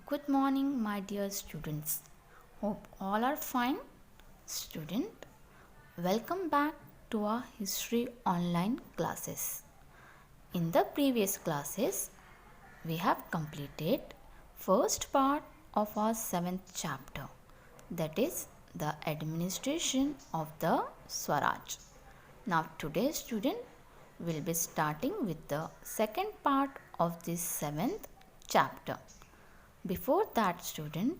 Good morning, my dear students. Hope all are fine. Student, welcome back to our history online classes. In the previous classes, we have completed first part of our 7th chapter, that is the administration of the Swaraj. Now today student will be starting with the second part of this 7th chapter. Before that student,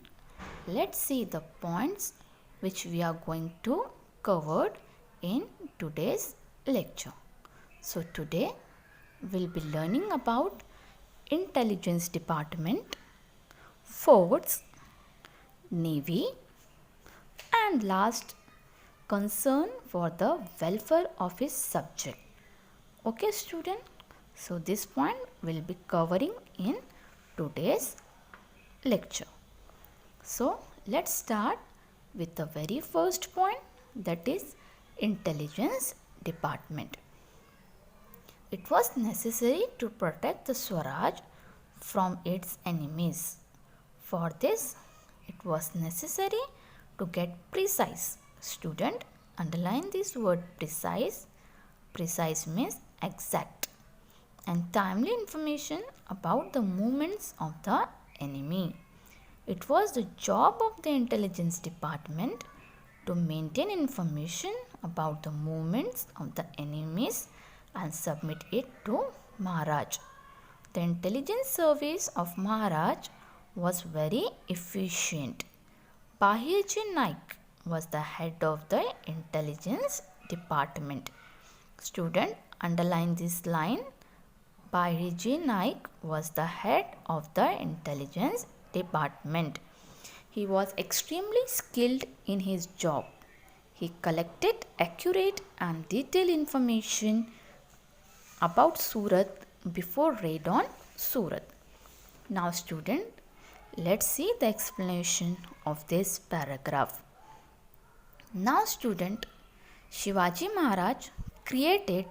let's see the points which we are going to cover in today's lecture. So today we'll be learning about intelligence department, forts, navy, and last concern for the welfare of his subject. Okay student, so this point will be covering in today's lecture. So let's start with the very first point, that is intelligence department. It was necessary to protect the Swaraj from its enemies. For this, it was necessary to get precise. Student, underline this word precise. Precise means exact and timely information about the movements of the enemy. It was the job of the intelligence department to maintain information about the movements of the enemies and submit it to Maharaj. The intelligence service of Maharaj was very efficient. Bahirji Naik was the head of the intelligence department. Student, underline this line. Bahirji Naik was the head of the intelligence department. He was extremely skilled in his job. He collected accurate and detailed information about Surat before raid on Surat. Now student, let's see the explanation of this paragraph. Now student, Shivaji Maharaj created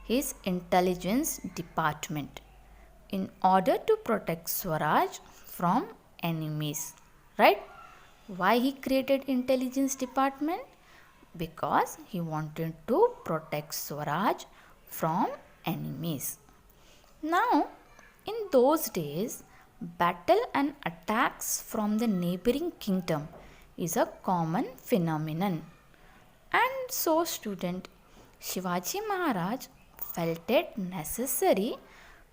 his intelligence department in order to protect Swaraj from enemies. Right? Why he created intelligence department? Because he wanted to protect Swaraj from enemies. Now, in those days, battle and attacks from the neighboring kingdom is a common phenomenon. And so student, Shivaji Maharaj felt it necessary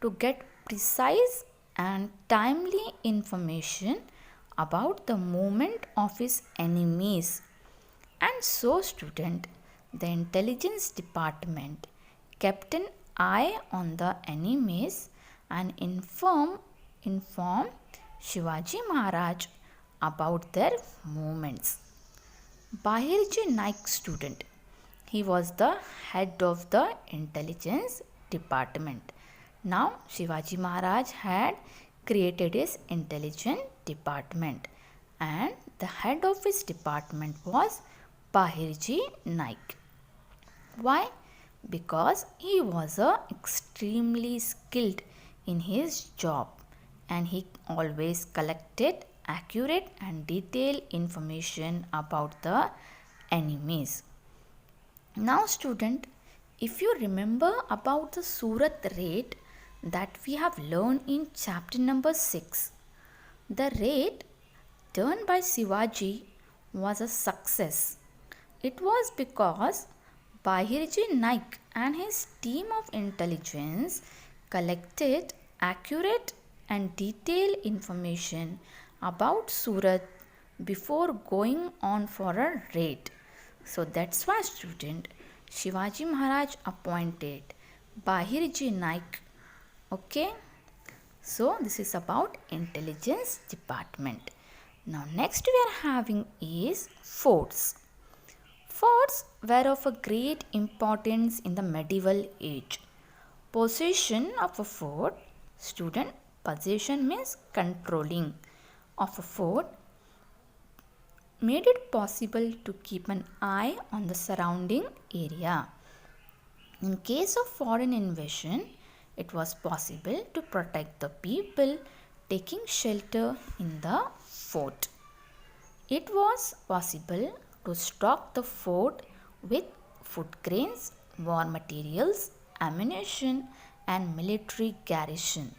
to get precise and timely information about the movement of his enemies. And so student, the intelligence department kept an eye on the enemies and inform Shivaji Maharaj about their movements. Bahirji Naik student, he was the head of the intelligence department. Now Shivaji Maharaj had created his intelligence department and the head of his department was Bahirji Naik. Why? Because he was extremely skilled in his job and he always collected accurate and detailed information about the enemies. Now student, if you remember about the Surat raid that we have learned in chapter number 6, the raid done by Shivaji was a success. It was because Bahirji Naik and his team of intelligence collected accurate and detailed information about Surat before going on for a raid. So that's why student, Shivaji Maharaj appointed Bahirji Naik. Okay. So this is about intelligence department. Now next we are having is forts. Forts were of a great importance in the medieval age. Possession of a fort, student, possession means controlling of a fort, made it possible to keep an eye on the surrounding area. In case of foreign invasion, it was possible to protect the people taking shelter in the fort. It was possible to stock the fort with food grains, war materials, ammunition, and military garrison.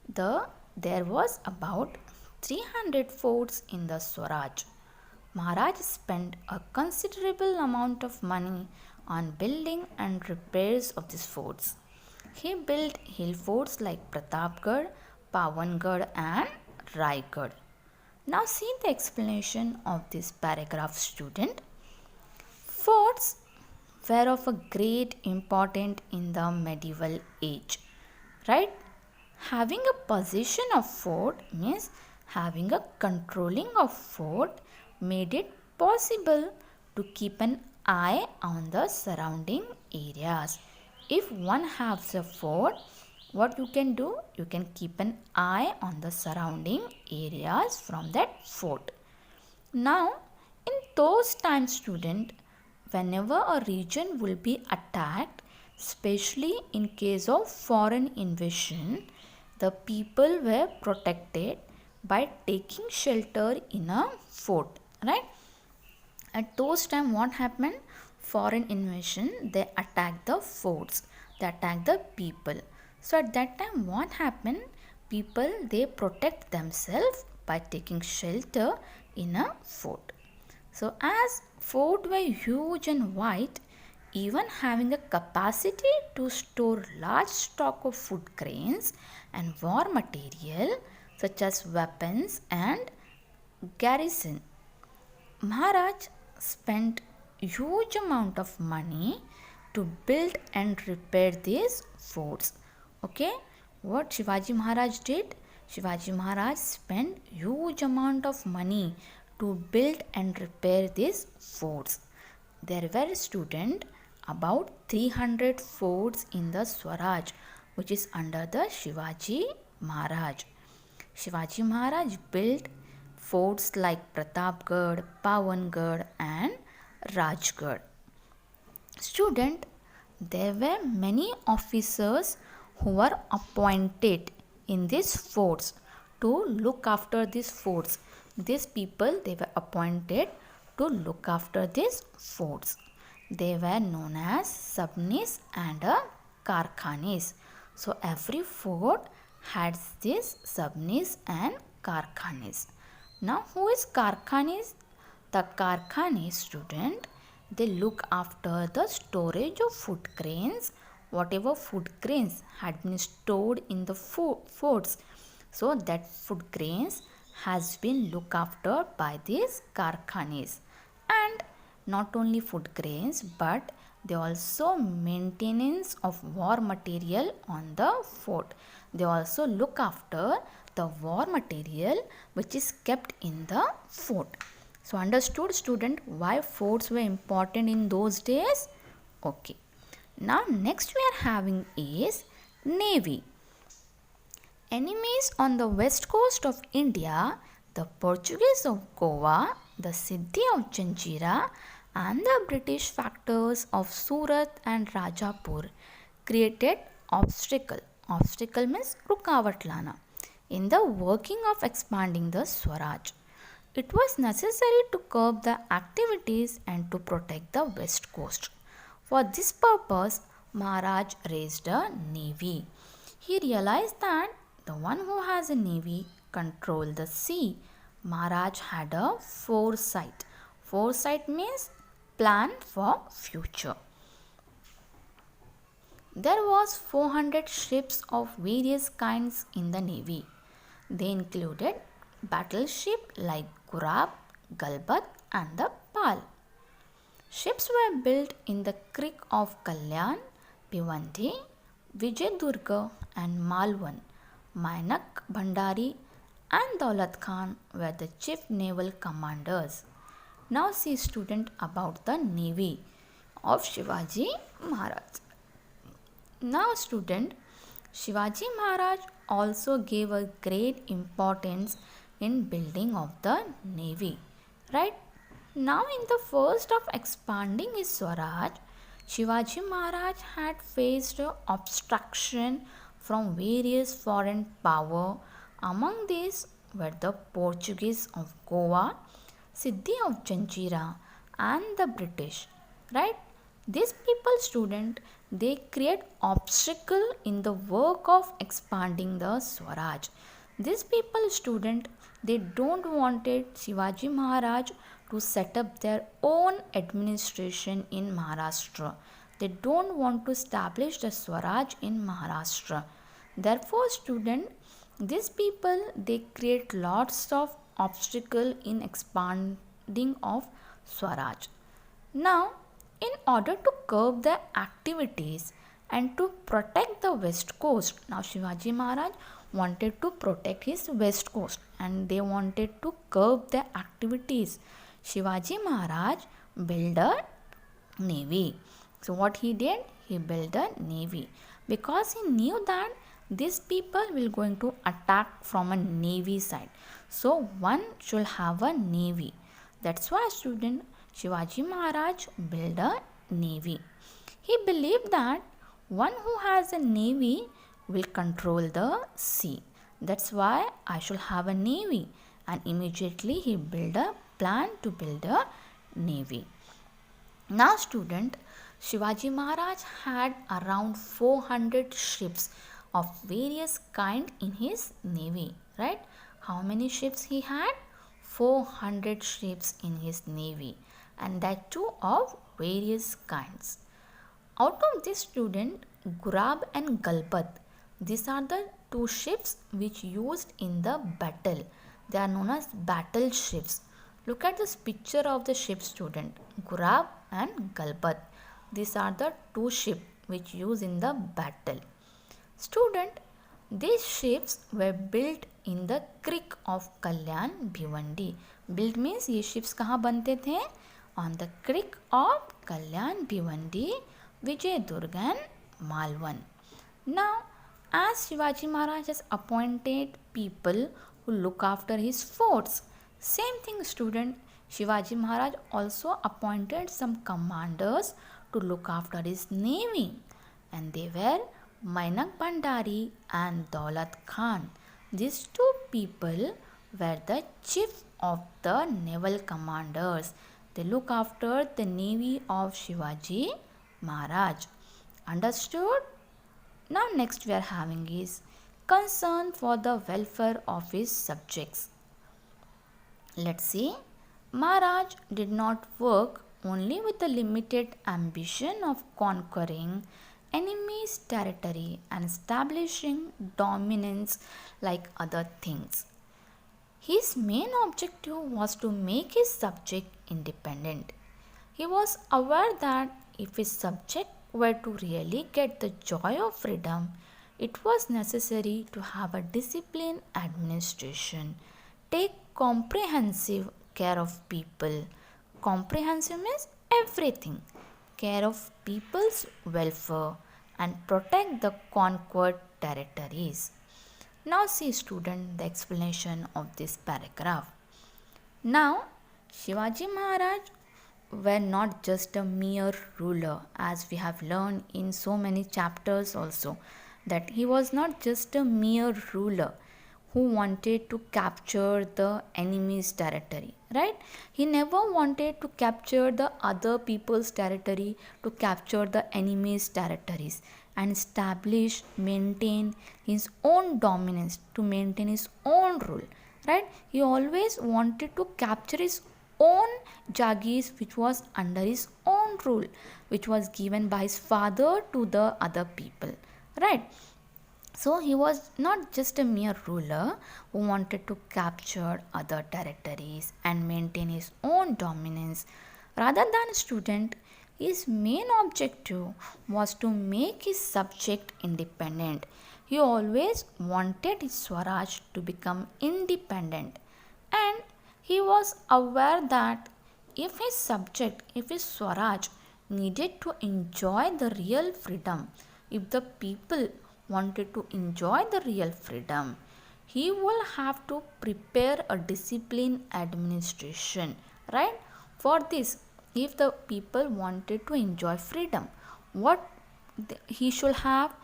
There was about 300 forts in the Swaraj. Maharaj spent a considerable amount of money on building and repairs of these forts. He built hill forts like Pratapgarh, Pawangarh, and Raigad. Now see the explanation of this paragraph, student. Forts were of a great importance in the medieval age, right? Having a possession of fort means having a controlling of fort made it possible to keep an eye on the surrounding areas. If one has a fort, what you can do? You can keep an eye on the surrounding areas from that fort. Now, in those times, student, whenever a region will be attacked, especially in case of foreign invasion, the people were protected by taking shelter in a fort, right? At those time, what happened? Foreign invasion, they attacked the forts, they attacked the people. So at that time, what happened? People, they protect themselves by taking shelter in a fort. So as fort were huge and wide, even having a capacity to store large stock of food grains and war material such as weapons and garrison. Maharaj spent huge amount of money to build and repair these forts. Okay, what Shivaji Maharaj did? Shivaji Maharaj spent huge amount of money to build and repair these forts. There were students about 300 forts in the Swaraj, which is under the Shivaji Maharaj. Shivaji Maharaj built forts like Pratapgarh, Pawangarh, and Rajgarh. Student, there were many officers who were appointed in these forts to look after these forts. These people, they were appointed to look after these forts. They were known as Sabnis and Karkhanis. So every fort had this Sabnis and Karkhanis. Now who is Karkhanis? The Karkhanis, student, they look after the storage of food grains, whatever food grains had been stored in the forts. So that food grains has been looked after by these Karkhanis. And not only food grains, but they also maintenance of war material on the fort. They also look after the war material which is kept in the fort. So understood, student, why forts were important in those days? Okay. Now next we are having is Navy. Enemies on the west coast of India, the Portuguese of Goa, the Siddhi of Janjira, and the British factors of Surat and Rajapur created obstacle. Obstacle means rukavat in the working of expanding the Swaraj. It was necessary to curb the activities and to protect the west coast. For this purpose, Maharaj raised a navy. He realized that the one who has a navy control the sea. Maharaj had a foresight. Foresight means plan for future. There was 400 ships of various kinds in the navy. They included battleship like Gurab, Galbat, and the Pal. Ships were built in the creek of Kalyan, Bhiwandi, Vijayadurga, and Malwan. Mainak, Bhandari, and Daulat Khan were the chief naval commanders. Now see, student, about the navy of Shivaji Maharaj. Now student, Shivaji Maharaj also gave a great importance in building of the navy, right? Now in the first of expanding his Swaraj, Shivaji Maharaj had faced obstruction from various foreign power Among these were the Portuguese of Goa, Siddhi of Janjira, and the British. Right? These people, student, they create obstacle in the work of expanding the Swaraj. These people, student, they don't wanted Shivaji Maharaj to set up their own administration in Maharashtra. They don't want to establish the Swaraj in Maharashtra. Therefore, student, these people they create lots of obstacle in expanding of Swaraj. Now, in order to curb their activities and to protect the west coast, now Shivaji Maharaj wanted to protect his west coast and they wanted to curb their activities. Shivaji Maharaj built a navy. So what he did? He built a navy because he knew that these people will going to attack from a navy side. So one should have a navy. That's why student Shivaji Maharaj built a navy. He believed that one who has a navy will control the sea. That's why I should have a navy. And immediately he built a plan to build a navy. Now student, Shivaji Maharaj had around 400 ships of various kind in his navy, right? How many ships he had? 400 ships in his navy, and that too of various kinds. Out of this student, Gurab and Galpat, these are the two ships which used in the battle. They are known as battle ships. Look at this picture of the ship student, Gurab and Galpat. These are the two ships which used in the battle. Student, these ships were built in the creek of Kalyan Bhiwandi. Built means ये ships कहाँ बनते थे? On the creek of Kalyan Bhiwandi, Vijayadurg and Malwan. Now, as Shivaji Maharaj has appointed people who look after his forts, same thing student, Shivaji Maharaj also appointed some commanders to look after his navy, and they were Mainak Bhandari and Daulat Khan. These two people were the chief of the naval commanders. They look after the navy of Shivaji Maharaj. Understood? Now next we are having is concern for the welfare of his subjects. Let's see. Maharaj did not work only with the limited ambition of conquering enemy's territory and establishing dominance like other things. His main objective was to make his subject independent. He was aware that if his subject were to really get the joy of freedom, it was necessary to have a disciplined administration, take comprehensive care of people. Comprehensive means everything. Care of people's welfare and protect the conquered territories. Now see student the explanation of this paragraph. Now Shivaji Maharaj were not just a mere ruler, as we have learned in so many chapters also, that he was not just a mere ruler who wanted to capture the enemy's territory, right? He never wanted to capture the other people's territory, to capture the enemy's territories and establish, maintain his own dominance, to maintain his own rule, right? He always wanted to capture his own Jagis which was under his own rule, which was given by his father to the other people, right? So he was not just a mere ruler who wanted to capture other territories and maintain his own dominance. Rather than a student, his main objective was to make his subject independent. He always wanted his Swaraj to become independent, and he was aware that if his subject, if his Swaraj needed to enjoy the real freedom, if the people wanted to enjoy the real freedom, he will have to prepare a disciplined administration, right? For this, if the people wanted to enjoy freedom, what he should have?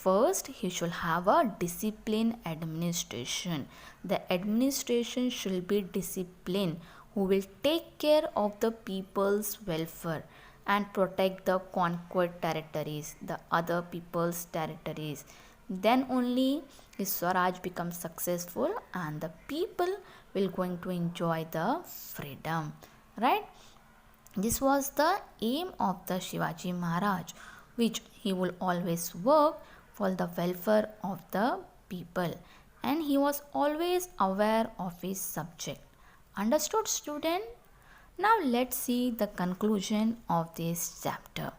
first he should have a disciplined administration. The administration should be disciplined, who will take care of the people's welfare and protect the conquered territories, the other people's territories. Then only his Swaraj becomes successful and the people will going to enjoy the freedom, right? This was the aim of the Shivaji Maharaj, which he will always work for the welfare of the people, and he was always aware of his subject. Understood, student? Now let's see the conclusion of this chapter.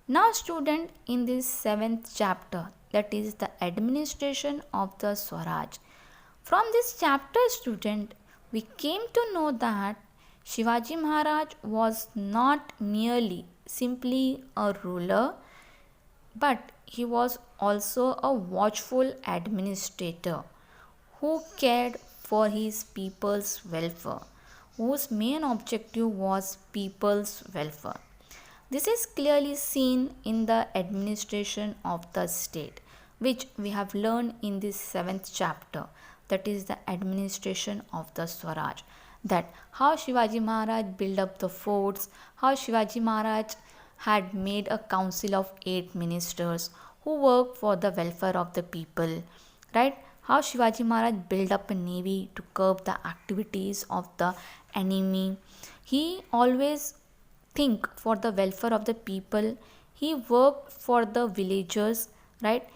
Now, student, in this 7th chapter, that is the administration of the Swaraj, from this chapter, student, we came to know that Shivaji Maharaj was not merely simply a ruler, but he was also a watchful administrator who cared for his people's welfare, whose main objective was people's welfare. This is clearly seen in the administration of the state, which we have learned in this 7th chapter, that is the administration of the Swaraj. That how Shivaji Maharaj built up the forts, how Shivaji Maharaj had made a council of 8 ministers who worked for the welfare of the people, right? How Shivaji Maharaj built up a navy to curb the activities of the enemy. He always think for the welfare of the people. He worked for the villagers, right?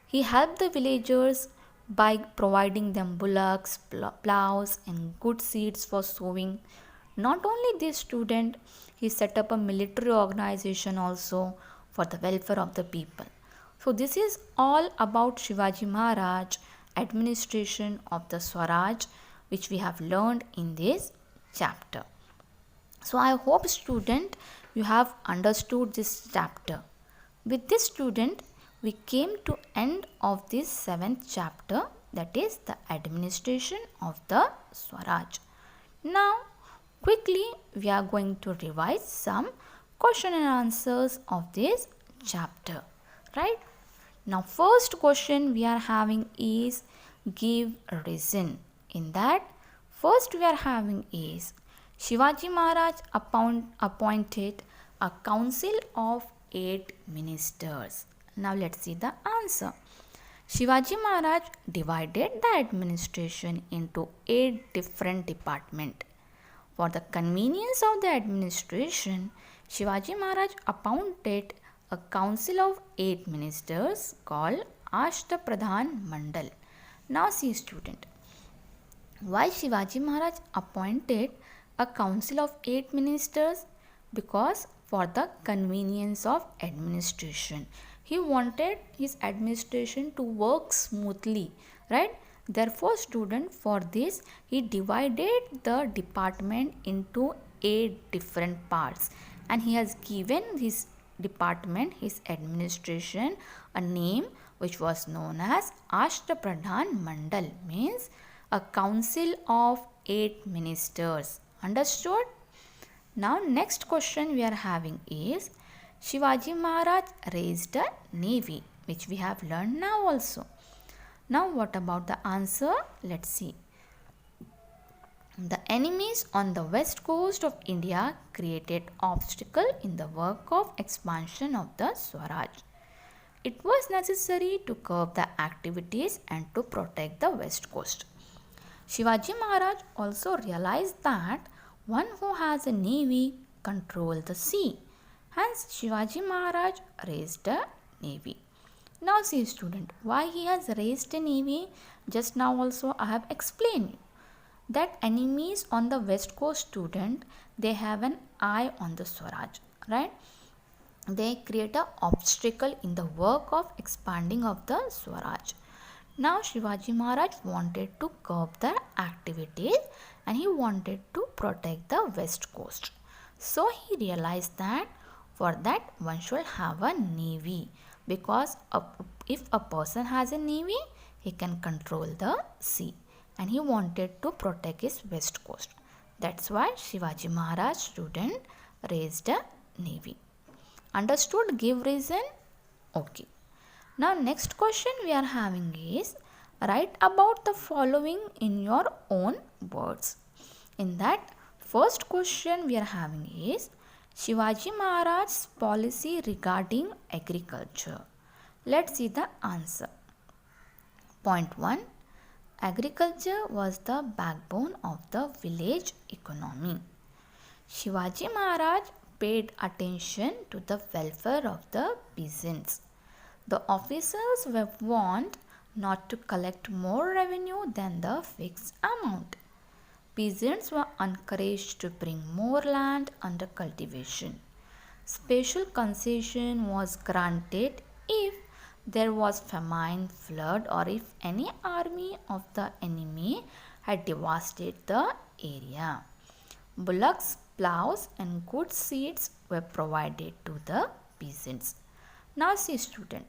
He helped the villagers by providing them bullocks, plows and good seeds for sowing. Not only this, student, he set up a military organization also for the welfare of the people. So this is all about Shivaji Maharaj, administration of the Swaraj, which we have learned in this chapter. So I hope, student, you have understood this chapter. With this, student, we came to end of this 7th chapter, that is the administration of the Swaraj. Now quickly we are going to revise some question and answers of this chapter, right? Now first question we are having is give a reason. In that, first we are having is Shivaji Maharaj appointed a council of 8 ministers. Now let's see the answer. Shivaji Maharaj divided the administration into 8 different departments. For the convenience of the administration, Shivaji Maharaj appointed a council of 8 ministers called Ashtapradhan Mandal. Now see, student, why Shivaji Maharaj appointed a council of 8 ministers? Because for the convenience of administration. He wanted his administration to work smoothly, right? Therefore, student, for this he divided the department into 8 different parts, and he has given his department, his administration, a name which was known as Ashtapradhan Mandal, means a council of 8 ministers. Understood? Now next question we are having is Shivaji Maharaj raised a navy, which we have learned now also. Now what about the answer? Let's see. The enemies on the west coast of India created obstacle in the work of expansion of the Swaraj. It was necessary to curb the activities and to protect the west coast. Shivaji Maharaj also realized that one who has a navy controls the sea. Hence, Shivaji Maharaj raised a navy. Now see, student, why he has raised a navy? Just now also I have explained that enemies on the west coast, student, they have an eye on the Swaraj, right? They create an obstacle in the work of expanding of the Swaraj. Now Shivaji Maharaj wanted to curb the activities and he wanted to protect the west coast. So he realized that for that one should have a navy, because if a person has a navy, he can control the sea, and he wanted to protect his west coast. That's why Shivaji Maharaj, student, raised a navy. Understood? Give reason? Okay. Now next question we are having is write about the following in your own words. In that first question we are having is Shivaji Maharaj's policy regarding agriculture. Let's see the answer. Point 1. Agriculture was the backbone of the village economy. Shivaji Maharaj paid attention to the welfare of the peasants. The officers were warned not to collect more revenue than the fixed amount. Peasants were encouraged to bring more land under cultivation. Special concession was granted if there was famine, flood, or if any army of the enemy had devastated the area. Bullocks, plows, and good seeds were provided to the peasants. Now see student,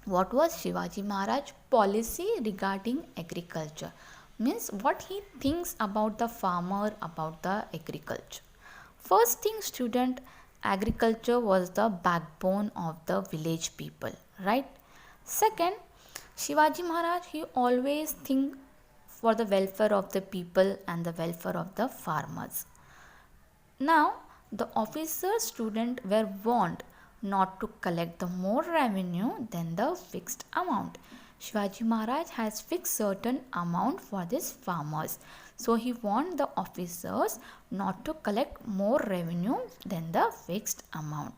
what was Shivaji Maharaj policy regarding agriculture? Means what he thinks about the farmer, about the agriculture. First thing student, agriculture was the backbone of the village people, right? Second, Shivaji Maharaj, he always think for the welfare of the people and the welfare of the farmers. Now, the officer student were warned not to collect the more revenue than the fixed amount. Shivaji Maharaj has fixed certain amount for these farmers. So he warned the officers not to collect more revenue than the fixed amount.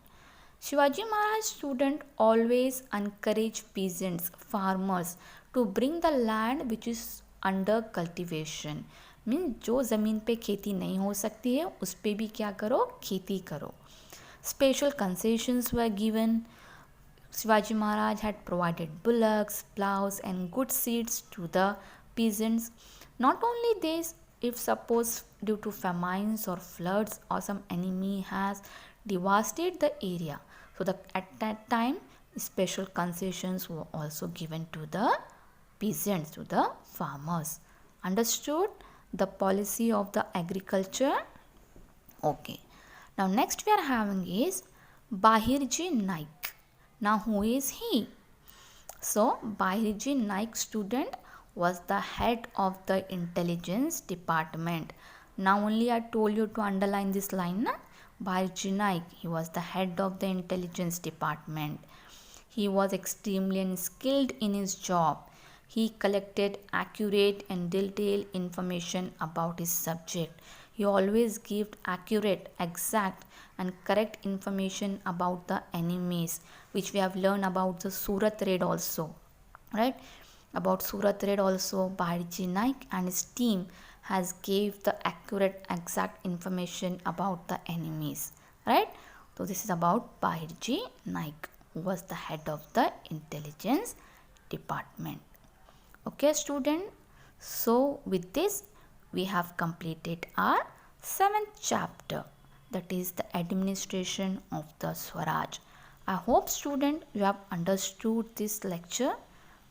Shivaji Maharaj student always encourage peasants, farmers to bring the land which is under cultivation. Mean जो ज़मीन पे खेती नहीं हो सकती है उस पे भी क्या करो, खेती करो. Special concessions were given. Shivaji Maharaj had provided bullocks, plows and good seeds to the peasants. Not only this, if suppose due to famines or floods or some enemy has devastated the area, so at that time special concessions were also given to the peasants, to the farmers. Understood the policy of the agriculture? Okay. Now next we are having is Bahirji Naik. Now who is he? So Bahirji Naik student was the head of the intelligence department. Now only I told you to underline this line. Na? Bahirji Naik, he was the head of the intelligence department. He was extremely skilled in his job. He collected accurate and detailed information about his subject. He always gave accurate, exact and correct information about the enemies, which we have learned about the Surat raid also, right? About Surat raid also, Bahirji Naik and his team has gave the accurate, exact information about the enemies, right? So this is about Bahirji Naik, who was the head of the intelligence department. Okay student, so with this we have completed our 7th chapter, that is the administration of the Swaraj. I hope student you have understood this lecture.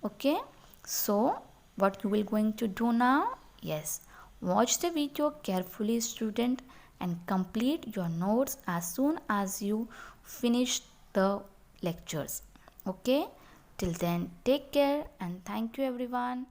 Okay, so what you will going to do now? Yes, watch the video carefully student and complete your notes as soon as you finish the lectures. Okay, till then take care and thank you everyone.